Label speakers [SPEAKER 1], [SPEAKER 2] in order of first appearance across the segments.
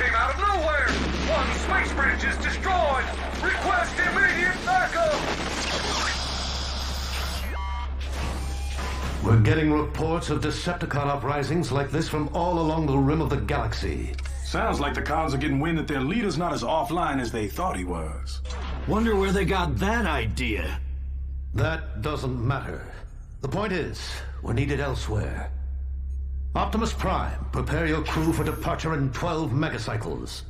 [SPEAKER 1] came out of nowhere! One space bridge is destroyed! Request immediate backup!
[SPEAKER 2] We're getting reports of Decepticon uprisings like this from all along the rim of the galaxy.
[SPEAKER 3] Sounds like the cons are getting wind that their leader's not as offline as they thought he was.
[SPEAKER 4] Wonder where they got that idea.
[SPEAKER 2] That doesn't matter. The point is, we're needed elsewhere. Optimus Prime, prepare your crew for departure in 12 megacycles.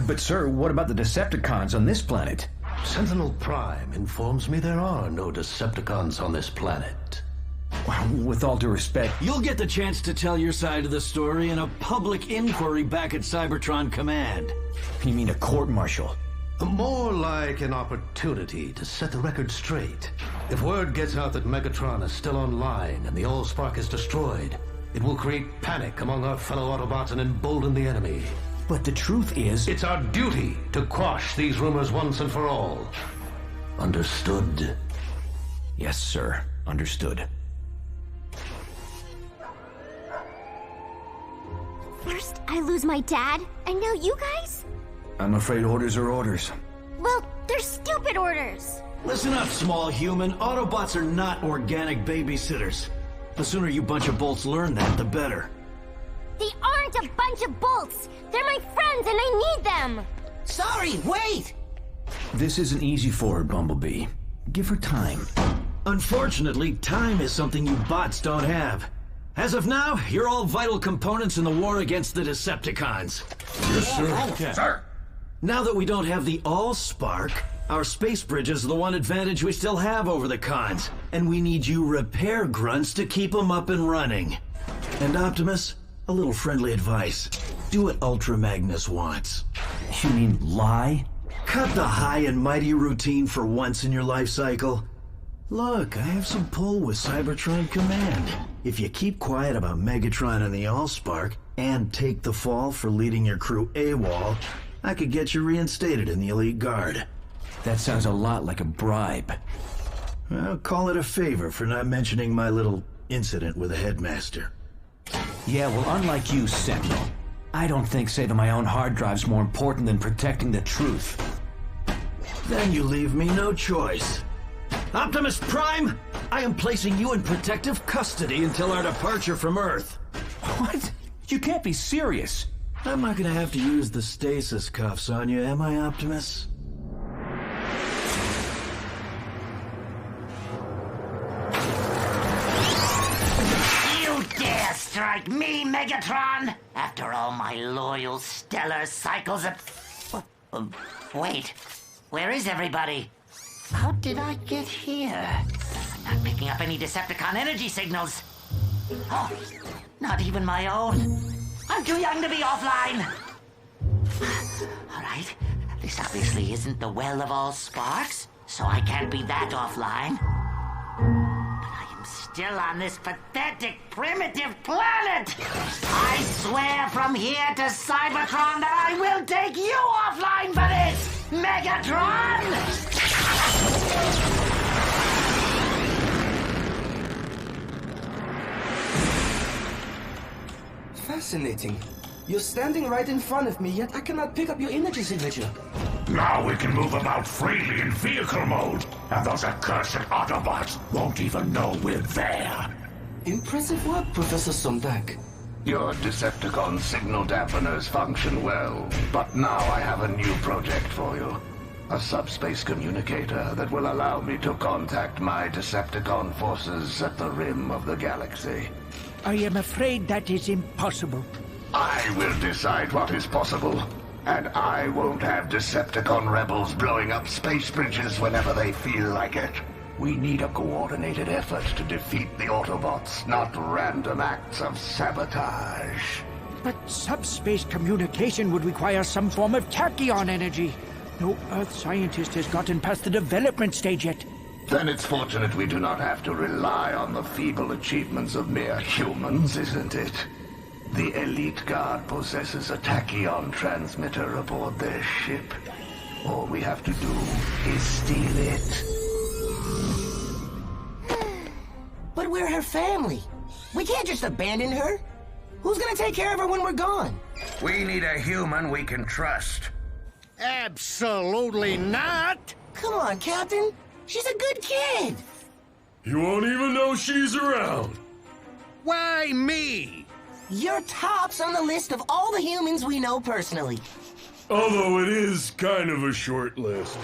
[SPEAKER 5] But sir, what about the Decepticons on this planet?
[SPEAKER 2] Sentinel Prime informs me there are no Decepticons on this planet.
[SPEAKER 5] Well, with all due respect...
[SPEAKER 4] You'll get the chance to tell your side of the story in a public inquiry back at Cybertron Command.
[SPEAKER 5] You mean a court-martial?
[SPEAKER 2] More like an opportunity to set the record straight. If word gets out that Megatron is still online and the Allspark is destroyed, it will create panic among our fellow Autobots and embolden the enemy.
[SPEAKER 5] But the truth is...
[SPEAKER 2] It's our duty to quash these rumors once and for all. Understood?
[SPEAKER 5] Yes, sir. Understood.
[SPEAKER 6] First, I lose my dad, and now you guys?
[SPEAKER 5] I'm afraid orders are orders.
[SPEAKER 6] Well, they're stupid orders.
[SPEAKER 4] Listen up, small human. Autobots are not organic babysitters. The sooner you bunch of bolts learn that, the better.
[SPEAKER 6] They aren't a bunch of bolts. They're my friends, and I need them.
[SPEAKER 7] Sorry, wait!
[SPEAKER 5] This isn't easy for her, Bumblebee. Give her time.
[SPEAKER 4] Unfortunately, time is something you bots don't have. As of now, you're all vital components in the war against the Decepticons.
[SPEAKER 2] Yes, sir.
[SPEAKER 4] Okay.
[SPEAKER 1] Sir!
[SPEAKER 4] Now that we don't have the Allspark, our space bridge is the one advantage we still have over the cons, and we need you repair grunts to keep them up and running. And Optimus, a little friendly advice. Do what Ultra Magnus wants.
[SPEAKER 5] You mean lie?
[SPEAKER 4] Cut the high and mighty routine for once in your life cycle. Look, I have some pull with Cybertron Command. If you keep quiet about Megatron and the Allspark, and take the fall for leading your crew AWOL, I could get you reinstated in the Elite Guard.
[SPEAKER 5] That sounds a lot like a bribe.
[SPEAKER 4] I'll call it a favor for not mentioning my little incident with the headmaster.
[SPEAKER 5] Yeah, well, unlike you, Sentinel, I don't think saving my own hard drive's more important than protecting the truth.
[SPEAKER 4] Then you leave me no choice. Optimus Prime, I am placing you in protective custody until our departure from Earth.
[SPEAKER 5] What? You can't be serious.
[SPEAKER 4] I'm not gonna have to use the stasis cuffs on you, am I, Optimus?
[SPEAKER 7] You dare strike me, Megatron? After all my loyal stellar cycles of... wait, where is everybody? How did I get here? I'm not picking up any Decepticon energy signals. Oh, not even my own. I'm too young to be offline. All right, this obviously isn't the well of all sparks, so I can't be that offline. But I am still on this pathetic, primitive planet. I swear from here to Cybertron that I will take you offline for this, Megatron!
[SPEAKER 8] Fascinating. You're standing right in front of me, yet I cannot pick up your energy signature.
[SPEAKER 1] Now we can move about freely in vehicle mode, and those accursed Autobots won't even know we're there.
[SPEAKER 8] Impressive work, Professor Sondak.
[SPEAKER 1] Your Decepticon signal dampeners function well, but now I have a new project for you. A subspace communicator that will allow me to contact my Decepticon forces at the rim of the galaxy.
[SPEAKER 9] I am afraid that is impossible.
[SPEAKER 1] I will decide what is possible, and I won't have Decepticon rebels blowing up space bridges whenever they feel like it. We need a coordinated effort to defeat the Autobots, not random acts of sabotage.
[SPEAKER 9] But subspace communication would require some form of tachyon energy. No Earth scientist has gotten past the development stage yet.
[SPEAKER 1] Then it's fortunate we do not have to rely on the feeble achievements of mere humans, isn't it? The Elite Guard possesses a tachyon transmitter aboard their ship. All we have to do is steal it.
[SPEAKER 7] But we're her family. We can't just abandon her. Who's gonna take care of her when we're gone?
[SPEAKER 1] We need a human we can trust.
[SPEAKER 10] Absolutely not!
[SPEAKER 11] Come on, Captain. She's a good kid.
[SPEAKER 12] You won't even know she's around.
[SPEAKER 10] Why me?
[SPEAKER 11] You're tops on the list of all the humans we know personally.
[SPEAKER 12] Although it is kind of a short list.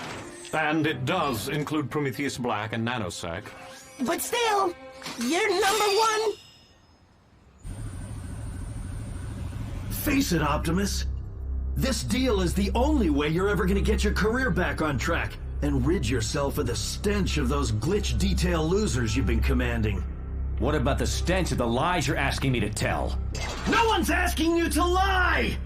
[SPEAKER 2] And it does include Prometheus Black and Nanosec.
[SPEAKER 11] But still, you're #1.
[SPEAKER 4] Face it, Optimus. This deal is the only way you're ever gonna get your career back on track and rid yourself of the stench of those glitch detail losers you've been commanding.
[SPEAKER 5] What about the stench of the lies you're asking me to tell?
[SPEAKER 4] No one's asking you to lie!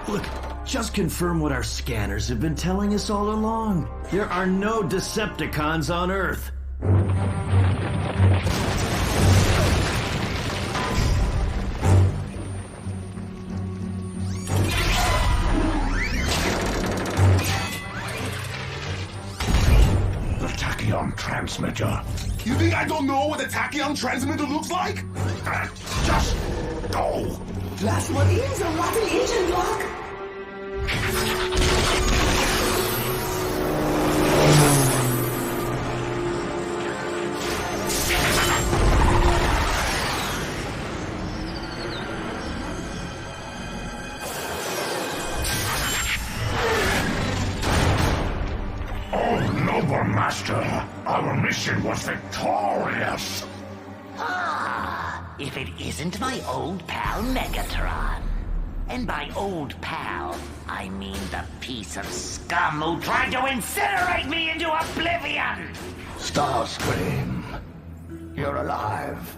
[SPEAKER 4] Look, just confirm what our scanners have been telling us all along. There are no Decepticons on Earth.
[SPEAKER 1] The tachyon transmitter.
[SPEAKER 13] You think I don't know what a tachyon transmitter looks like?
[SPEAKER 1] Just go.
[SPEAKER 8] Last one is a rotten engine block.
[SPEAKER 1] Oh, noble master, our mission was victorious.
[SPEAKER 7] If it isn't my old pal Megatron. And by old pal, I mean the piece of scum who tried to incinerate me into oblivion!
[SPEAKER 1] Starscream, you're alive.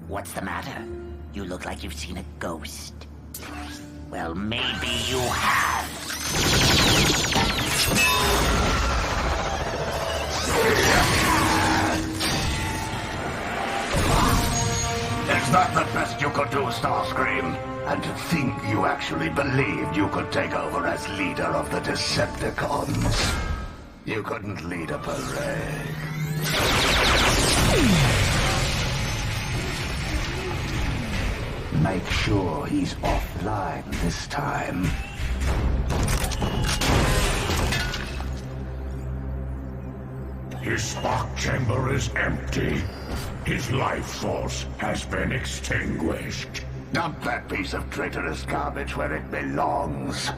[SPEAKER 7] What's the matter? You look like you've seen a ghost. Well, maybe you have.
[SPEAKER 1] Is that the best you could do, Starscream? And to think you actually believed you could take over as leader of the Decepticons. You couldn't lead a parade. Make sure he's offline this time. His spark chamber is empty. His life force has been extinguished. Dump that piece of traitorous garbage where it belongs.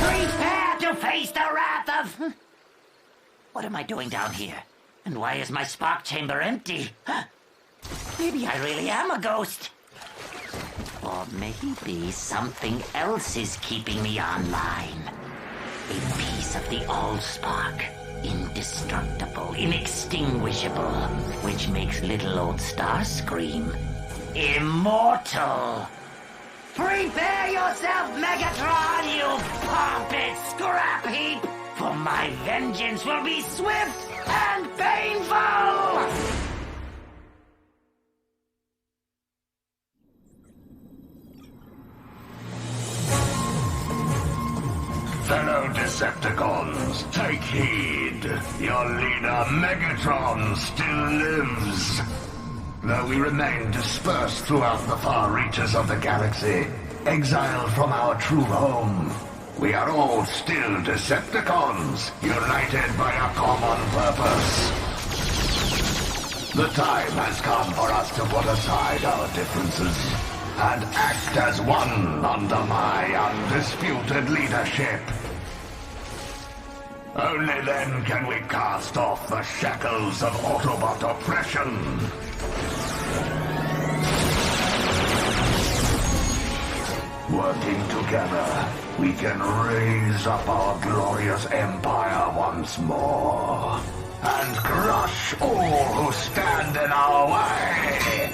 [SPEAKER 7] Prepare to face the wrath of... What am I doing down here? And why is my spark chamber empty? Maybe I really am a ghost. Or maybe something else is keeping me online. A piece of the Allspark. Indestructible, inextinguishable. Which makes little old Starscream immortal. Prepare yourself, Megatron, you pompous scrap heap! For my vengeance will be swift and painful!
[SPEAKER 1] Fellow Decepticons, take heed. Your leader, Megatron, still lives. Though we remain dispersed throughout the far reaches of the galaxy, exiled from our true home, we are all still Decepticons, united by a common purpose. The time has come for us to put aside our differences and act as one under my undisputed leadership. Only then can we cast off the shackles of Autobot oppression. Working together, we can raise up our glorious empire once more and crush all who stand in our way.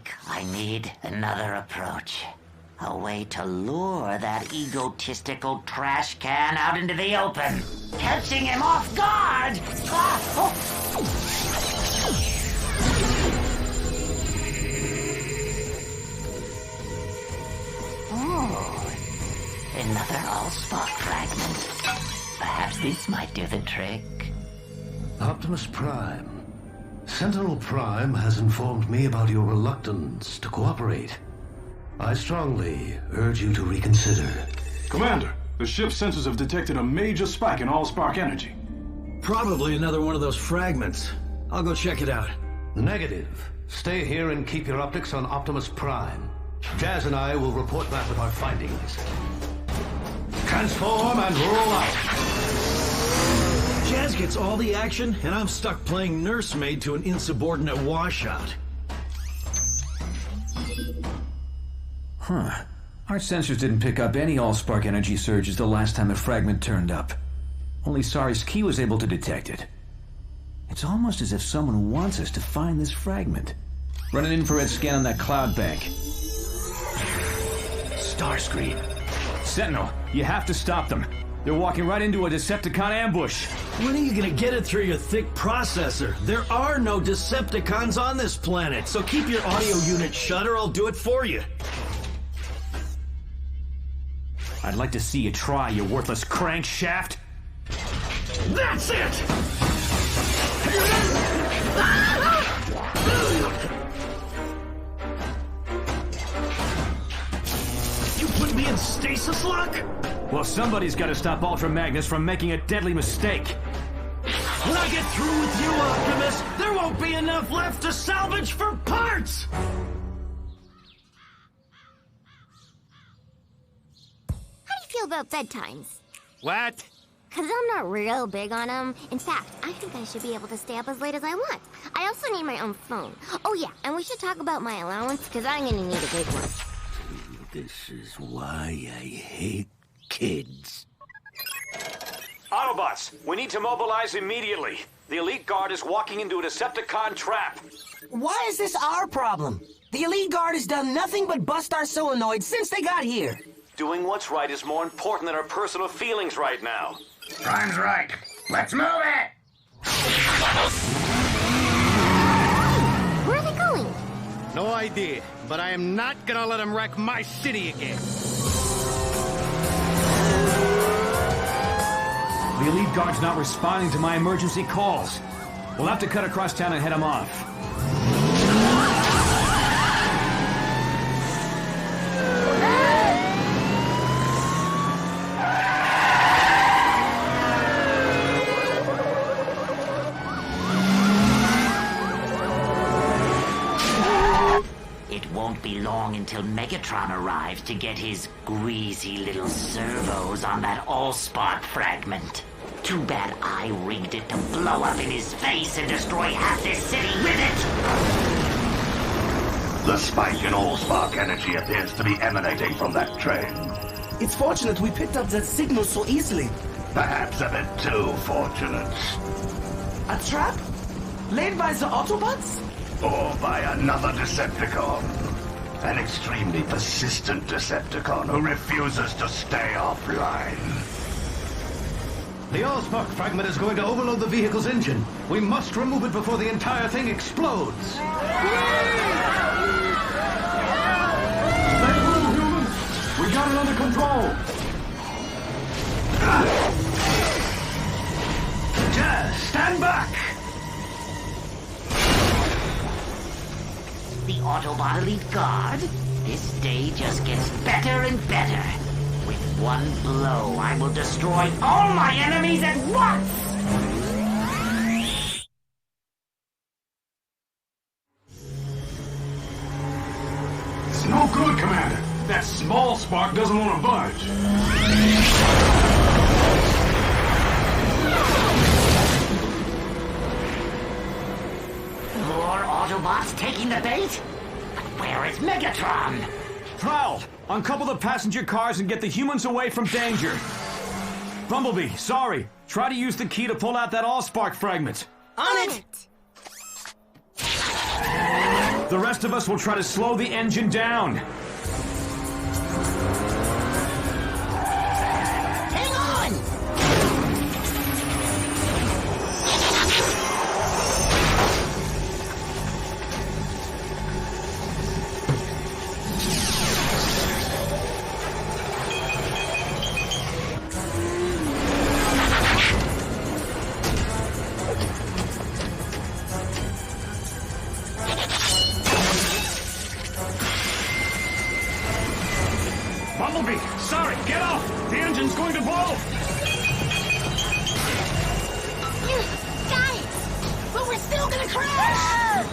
[SPEAKER 7] think I need another approach. A way to lure that egotistical trash can out into the open. Catching him off guard! Another Allspark fragment. Perhaps this might do the trick.
[SPEAKER 2] Optimus Prime. Sentinel Prime has informed me about your reluctance to cooperate. I strongly urge you to reconsider.
[SPEAKER 3] Commander, the ship's sensors have detected a major spike in Allspark energy.
[SPEAKER 4] Probably another one of those fragments. I'll go check it out.
[SPEAKER 2] Negative. Stay here and keep your optics on Optimus Prime. Jazz and I will report back with our findings. Transform and roll out!
[SPEAKER 4] Jazz gets all the action, and I'm stuck playing nursemaid to an insubordinate washout.
[SPEAKER 5] Huh. Our sensors didn't pick up any Allspark energy surges the last time the fragment turned up. Only Sari's key was able to detect it. It's almost as if someone wants us to find this fragment. Run an infrared scan on that cloud bank. Starscream. Sentinel, you have to stop them. They're walking right into a Decepticon ambush.
[SPEAKER 4] When are you gonna get it through your thick processor? There are no Decepticons on this planet, so keep your audio unit shut or I'll do it for you.
[SPEAKER 5] I'd like to see you try, you worthless crankshaft.
[SPEAKER 4] That's it! You put me in stasis lock?
[SPEAKER 5] Well, somebody's got to stop Ultra Magnus from making a deadly mistake.
[SPEAKER 4] When I get through with you, Optimus, there won't be enough left to salvage for parts!
[SPEAKER 6] How do you feel about bedtimes?
[SPEAKER 10] What?
[SPEAKER 6] Because I'm not real big on them. In fact, I think I should be able to stay up as late as I want. I also need my own phone. Oh yeah, and we should talk about my allowance, because I'm going to need a big one.
[SPEAKER 10] This is why I hate kids.
[SPEAKER 5] Autobots, we need to mobilize immediately. The Elite Guard is walking into a Decepticon trap.
[SPEAKER 11] Why is this our problem? The Elite Guard has done nothing but bust our solenoids since they got here.
[SPEAKER 5] Doing what's right is more important than our personal feelings right now.
[SPEAKER 1] Prime's right. Let's move it!
[SPEAKER 6] Where are they going?
[SPEAKER 10] No idea, but I am not gonna let them wreck my city again.
[SPEAKER 5] The Elite Guard's not responding to my emergency calls. We'll have to cut across town and head them off.
[SPEAKER 7] It won't be long until Megatron arrives to get his greasy little servos on that Allspark fragment. Too bad I rigged it to blow up in his face and destroy half this city with it!
[SPEAKER 1] The spike in Allspark energy appears to be emanating from that train.
[SPEAKER 8] It's fortunate we picked up that signal so easily.
[SPEAKER 1] Perhaps a bit too fortunate.
[SPEAKER 8] A trap? Laid by the Autobots?
[SPEAKER 1] Or by another Decepticon. An extremely persistent Decepticon who refuses to stay offline.
[SPEAKER 2] The Allspark fragment is going to overload the vehicle's engine. We must remove it before the entire thing explodes.
[SPEAKER 3] Stay cool, humans! We got it under control!
[SPEAKER 2] Jazz, stand back!
[SPEAKER 7] The Autobot Elite Guard? This day just gets better and better. With one blow, I will destroy all my enemies at once!
[SPEAKER 3] It's no good, Commander. That small spark doesn't want to budge.
[SPEAKER 7] More Autobots taking the bait? But where is Megatron?
[SPEAKER 5] Prowl, uncouple the passenger cars and get the humans away from danger. Bumblebee, sorry. Try to use the key to pull out that Allspark fragment.
[SPEAKER 11] On it!
[SPEAKER 5] The rest of us will try to slow the engine down.
[SPEAKER 11] Hang on!
[SPEAKER 3] Bumblebee, sorry, get off! The engine's going to blow!
[SPEAKER 11] Got it! But we're still gonna crash!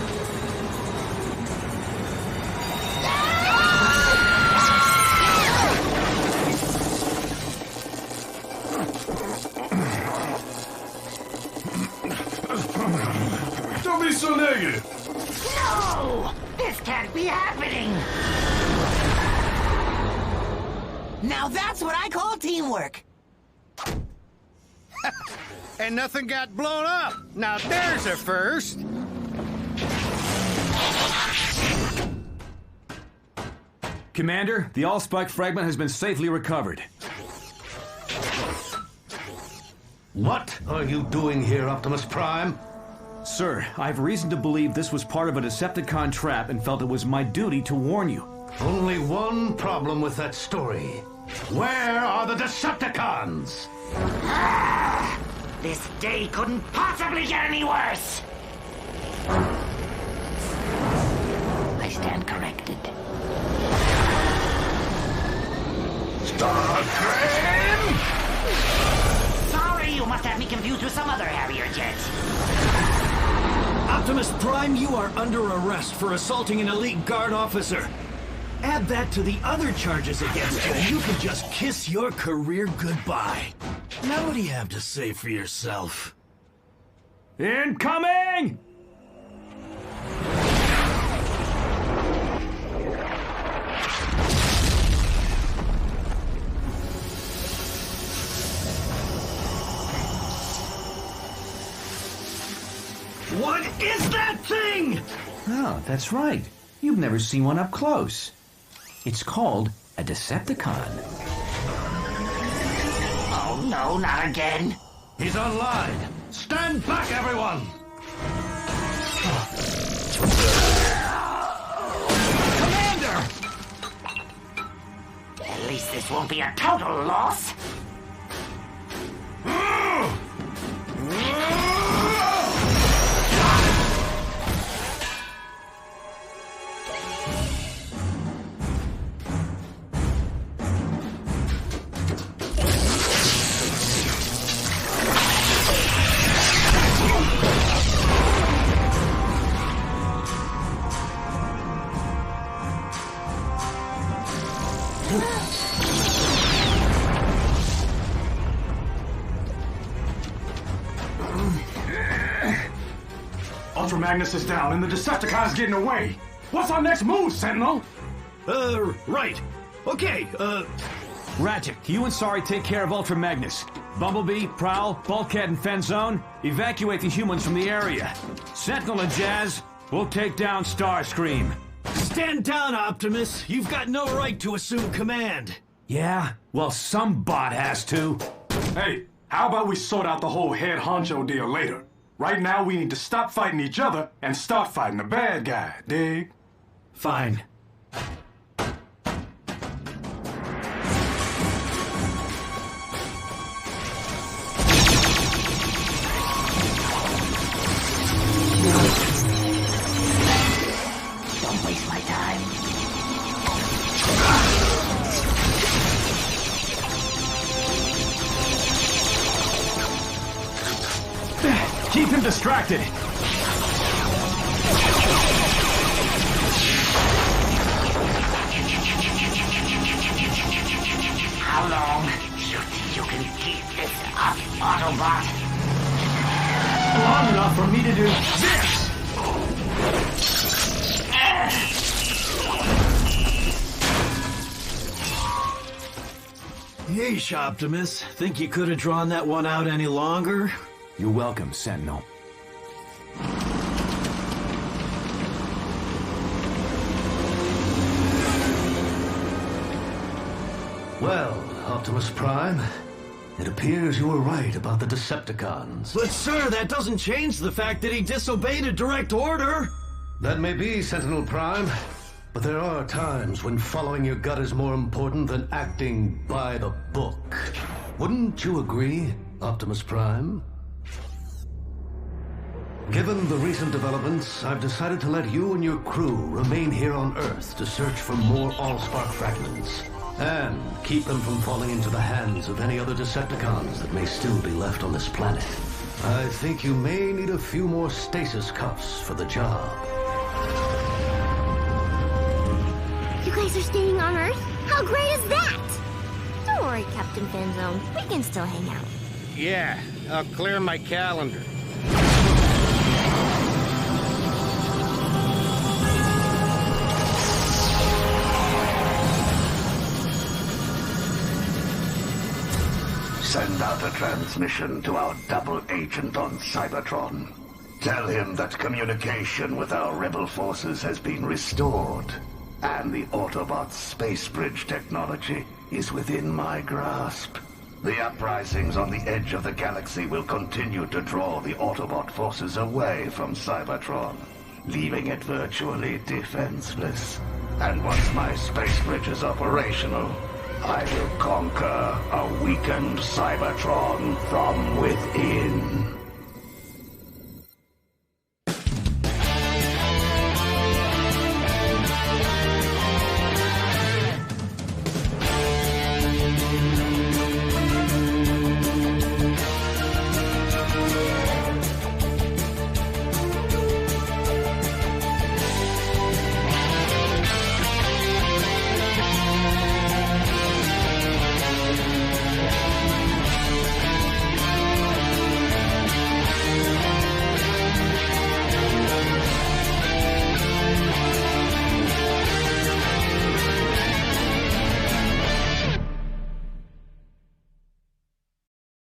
[SPEAKER 12] Don't be so negative.
[SPEAKER 7] No! This can't be happening!
[SPEAKER 11] Now that's what I call teamwork.
[SPEAKER 10] And nothing got blown up. Now there's a first.
[SPEAKER 5] Commander, the Allspark fragment has been safely recovered.
[SPEAKER 2] What are you doing here, Optimus Prime?
[SPEAKER 5] Sir, I have reason to believe this was part of a Decepticon trap and felt it was my duty to warn you.
[SPEAKER 2] Only one problem with that story. Where are the Decepticons?
[SPEAKER 7] This day couldn't possibly get any worse! I stand corrected.
[SPEAKER 1] Starscream!
[SPEAKER 7] Sorry, you must have me confused with some other Harrier jet.
[SPEAKER 4] Optimus Prime, you are under arrest for assaulting an elite guard officer. Add that to the other charges against you, and you can just kiss your career goodbye. Now what do you have to say for yourself?
[SPEAKER 5] Incoming!
[SPEAKER 4] What is that thing?
[SPEAKER 5] Oh, that's right. You've never seen one up close. It's called a Decepticon.
[SPEAKER 7] Oh no, not again.
[SPEAKER 2] He's online. Stand back, everyone!
[SPEAKER 7] Commander! At least this won't be a total loss.
[SPEAKER 3] Ultra Magnus is down and the Decepticon's getting away. What's our next move, Sentinel?
[SPEAKER 4] Right. Okay,
[SPEAKER 5] Ratchet, you and Sorry take care of Ultra Magnus. Bumblebee, Prowl, Bulkhead, and Fenzone, evacuate the humans from the area. Sentinel and Jazz, we'll take down Starscream.
[SPEAKER 4] stand down, Optimus. You've got no right to assume command.
[SPEAKER 5] Yeah? Well, some bot has to.
[SPEAKER 3] Hey, how about we sort out the whole head honcho deal later? Right now, we need to stop fighting each other and start fighting the bad guy, dig?
[SPEAKER 4] Fine.
[SPEAKER 7] Don't waste my time.
[SPEAKER 5] Keep him distracted.
[SPEAKER 7] How long you think you can keep this up, Autobot?
[SPEAKER 5] Long enough for me to do this!
[SPEAKER 4] Yeesh, Optimus. Think you could have drawn that one out any longer?
[SPEAKER 5] You're welcome, Sentinel.
[SPEAKER 2] Well, Optimus Prime, it appears you were right about the Decepticons.
[SPEAKER 4] But sir, that doesn't change the fact that he disobeyed a direct order.
[SPEAKER 2] That may be, Sentinel Prime, but there are times when following your gut is more important than acting by the book. Wouldn't you agree, Optimus Prime? Given the recent developments, I've decided to let you and your crew remain here on Earth to search for more Allspark fragments, and keep them from falling into the hands of any other Decepticons that may still be left on this planet. I think you may need a few more stasis cuffs for the job.
[SPEAKER 6] You guys are staying on Earth? How great is that? Don't worry, Captain Fanzone. We can still hang out.
[SPEAKER 10] Yeah, I'll clear my calendar.
[SPEAKER 1] Send out a transmission to our double agent on Cybertron. Tell him that communication with our rebel forces has been restored, and the Autobots' space bridge technology is within my grasp. The uprisings on the edge of the galaxy will continue to draw the Autobot forces away from Cybertron, leaving it virtually defenseless. And once my space bridge is operational, I will conquer a weakened Cybertron from within.